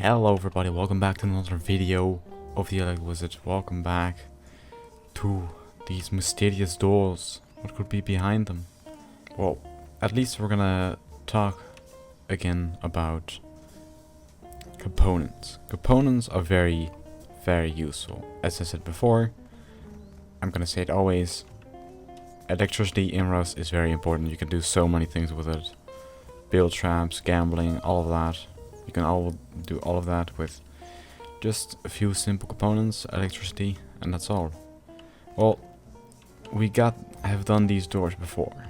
Hello everybody, welcome back to another video of the Elect Wizard. Welcome back to these mysterious doors. What could be behind them? Well, at least we're gonna talk again about components. Components are very useful. As I said before, I'm gonna say it always, electricity in Rust is very important. You can do so many things with it. Build traps, gambling, all of that. You can do all of that with just a few simple components, electricity, and that's all. Well, have done these doors before,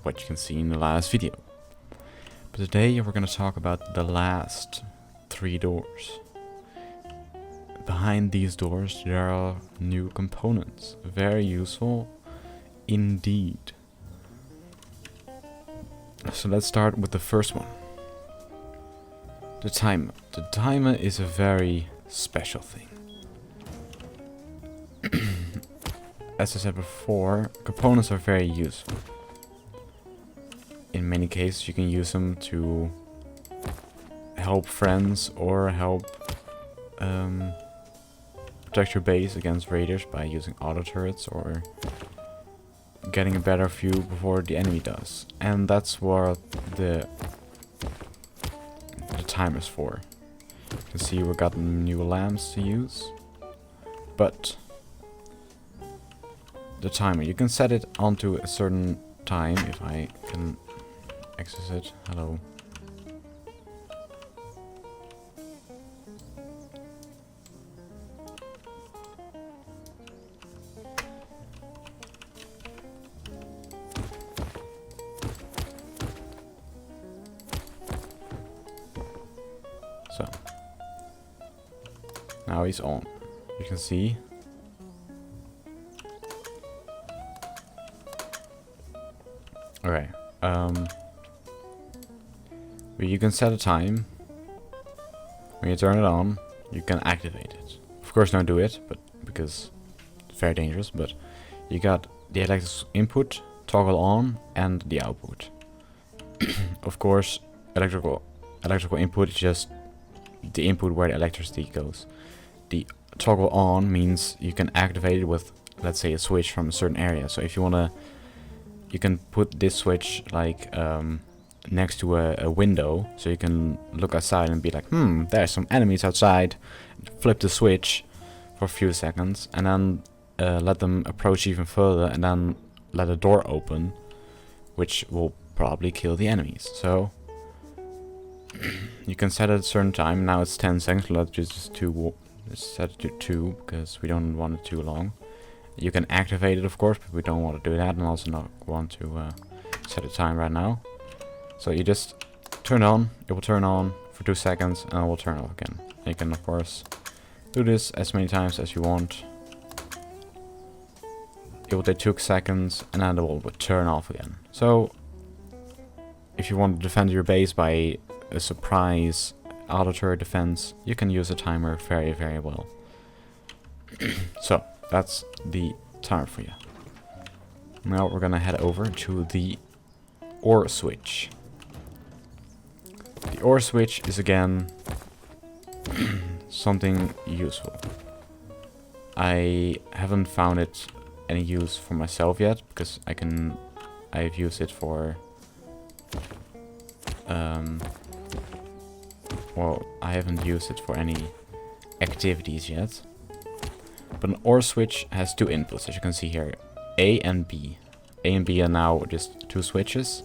what you can see in the last video. But today we're going to talk about the last 3 doors. Behind these doors there are new components, very useful indeed. So let's start with the first one. The timer. The timer is a very special thing. As I said before, components are very useful. In many cases you can use them to help friends or help protect your base against raiders by using auto turrets or getting a better view before the enemy does. And that's what the timer's for. You can see we got new lamps to use, but the timer, you can set it onto a certain time. If I can access it, hello. So now he's on. You can see. Okay. You can set a time. When you turn it on, you can activate it. Of course, don't do it, but because it's very dangerous. But you got the electric input, toggle on, and the output. Of course, electrical input is just the input where the electricity goes. The toggle on means you can activate it with, let's say, a switch from a certain area. So if you wanna, you can put this switch like next to a window, so you can look outside and be like, there's some enemies outside. Flip the switch for a few seconds, and then let them approach even further, and then let a door open, which will probably kill the enemies. So you can set it at a certain time. Now it's 10 seconds. Let's just set it to 2 because we don't want it too long. You can activate it, of course, but we don't want to do that, and also not want to set a time right now. So you just turn it on. It will turn on for 2 seconds, and it will turn off again. You can, of course, do this as many times as you want. It will take 2 seconds, and then it will turn off again. So if you want to defend your base by a surprise auto turret defense, you can use a timer very well. So that's the timer for you. Now we're gonna head over to the ore switch. The ore switch is again something useful. I haven't found it any use for myself yet, because I've used it for well, I haven't used it for any activities yet. But an OR switch has 2 inputs, as you can see here, A and B. A and B are now just 2 switches.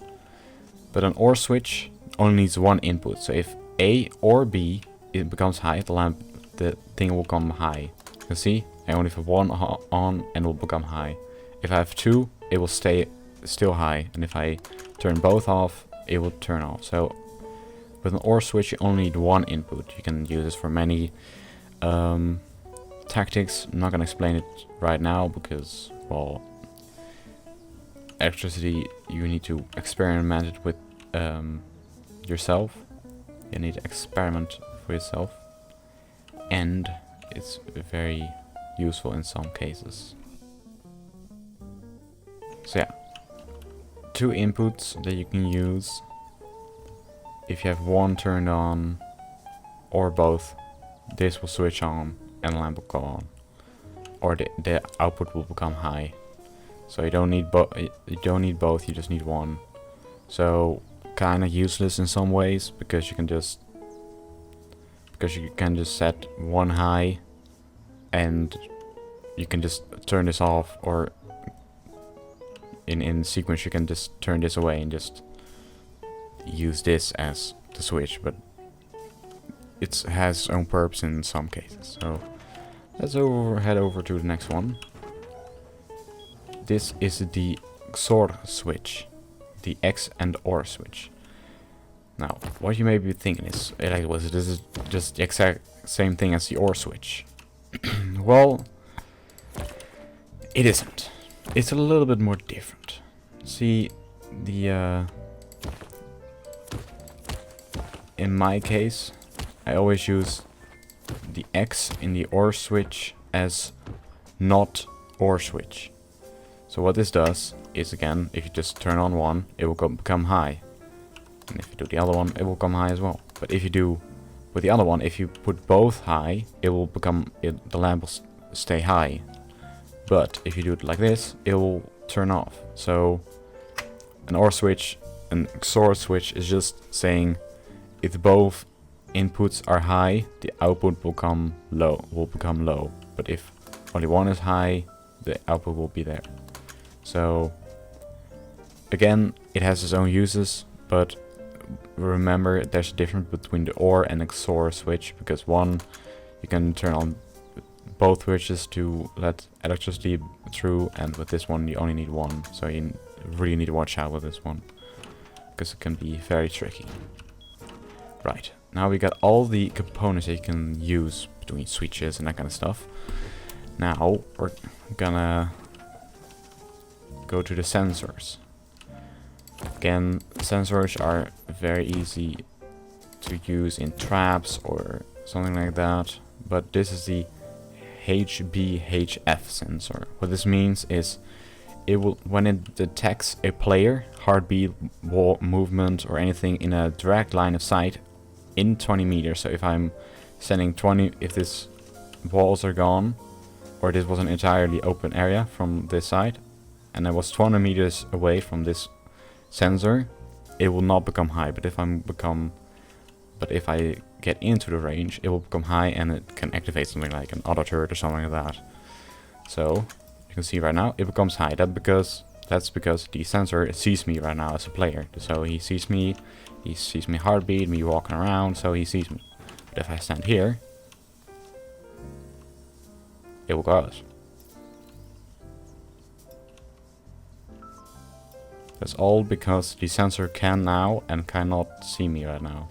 But an OR switch only needs 1 input. So if A or B it becomes high, the thing will become high. You can see I only have 1 on and will become high. If I have 2, it will stay still high. And if I turn both off, it will turn off. So with an OR switch you only need 1 input. You can use this for many tactics. I'm not gonna explain it right now because, well, electricity, you need to experiment it with yourself. You need to experiment for yourself, and it's very useful in some cases. So yeah, 2 inputs that you can use. If you have 1 turned on, or both, this will switch on and the lamp will go on, or the output will become high. So you don't need both. You don't need both. You just need one. So kind of useless in some ways because you can just set one high, and you can just turn this off, or in sequence you can just turn this away and just use this as the switch, but it has its own purpose in some cases. So let's head over to the next one. This is the XOR switch, the X and OR switch. Now, what you may be thinking is, this is just the exact same thing as the OR switch. Well, it isn't. It's a little bit more different. See, in my case, I always use the X in the OR switch as not OR switch. So what this does is, again, if you just turn on one, it will become high. And if you do the other one, it will come high as well. But if you do with the other one, if you put both high, it will become, the lamp will stay high. But if you do it like this, it will turn off. So an OR switch, an XOR switch is just saying if both inputs are high, the output will become low. But if only one is high, the output will be there. So again, it has its own uses, but remember there's a difference between the OR and XOR switch, because one, you can turn on both switches to let electricity through, and with this one you only need one. So you really need to watch out with this one, because it can be very tricky. Right, now we got all the components that you can use between switches and that kind of stuff. Now we're gonna go to the sensors. Again, sensors are very easy to use in traps or something like that, but this is the HBHF sensor. What this means is it will, when it detects a player, heartbeat, wall movement, or anything in a direct line of sight in 20 meters. So if I'm sending 20, if this walls are gone, or this was an entirely open area from this side, and I was 200 meters away from this sensor, it will not become high. But if I get into the range, it will become high, and it can activate something like an auto turret or something like that. So you can see right now it becomes high. That's because the sensor sees me right now as a player. So he sees me heartbeat, me walking around, so he sees me. But if I stand here, it will go out. That's all because the sensor can now and cannot see me right now.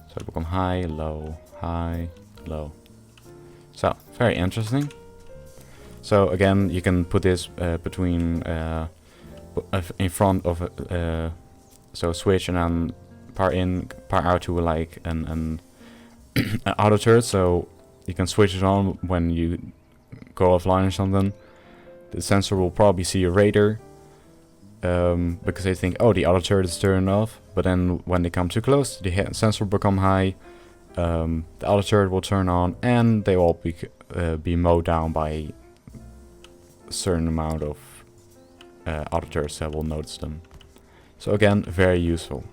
So it will become high, low, high, low. So, very interesting. So again, you can put this between in front of so switch, and then power in, power out to like an auto turret. So you can switch it on when you go offline or something. The sensor will probably see a radar, because they think, oh, the auto turret is turned off. But then when they come too close, the sensor will become high. The auto turret will turn on, and they will be mowed down by a certain amount of auto turrets that will notice them. So again, very useful.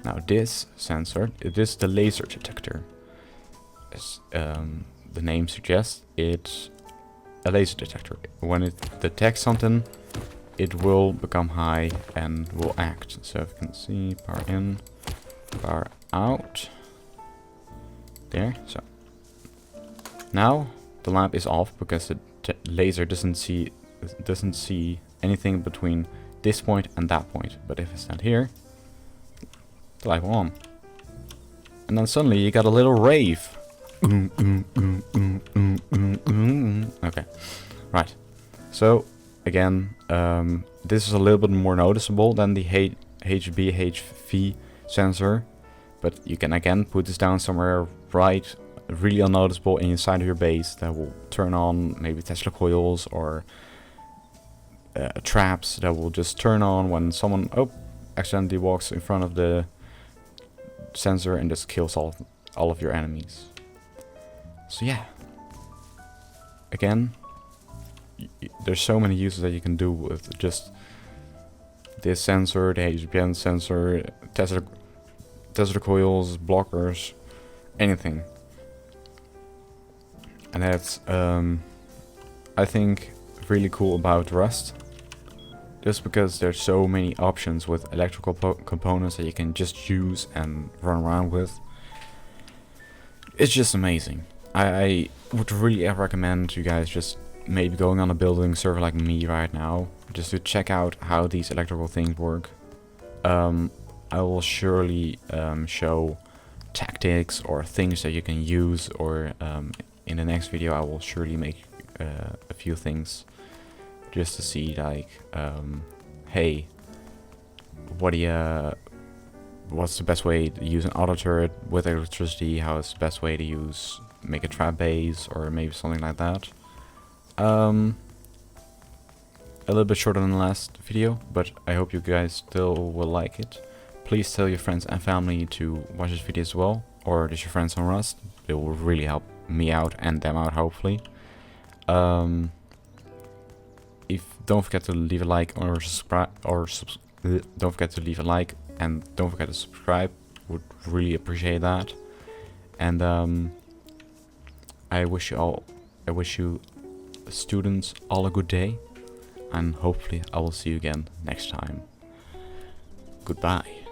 Now this sensor, it is the laser detector. As the name suggests, it's a laser detector. When it detects something, it will become high and will act. So if you can see, power in, power out. There, so. Now the lamp is off because the laser doesn't see anything between this point and that point. But if I stand here, the light will on. And then suddenly you got a little rave. Okay, right. So again, this is a little bit more noticeable than the HBHV sensor, but you can again put this down somewhere right, really unnoticeable inside of your base, that will turn on maybe Tesla coils or traps that will just turn on when someone accidentally walks in front of the sensor and just kills all of your enemies. So yeah, again, there's so many uses that you can do with just this sensor, the HPN sensor, tester coils, blockers, anything. And that's I think really cool about Rust, just because there's so many options with electrical components that you can just use and run around with. It's just amazing. I would really recommend you guys just maybe going on a building server like me right now, just to check out how these electrical things work. I will surely show tactics or things that you can use, or in the next video I will surely make a few things just to see, like, hey, what's the best way to use an auto turret with electricity? How is the best way to make a trap base, or maybe something like that. A little bit shorter than the last video, but I hope you guys still will like it. Please tell your friends and family to watch this video as well, or just your friends on Rust. It will really help me out and them out, hopefully. Don't forget to leave a like or subscribe, don't forget to leave a like, and don't forget to subscribe. Would really appreciate that. And I wish you students all a good day, and hopefully I will see you again next time. Goodbye.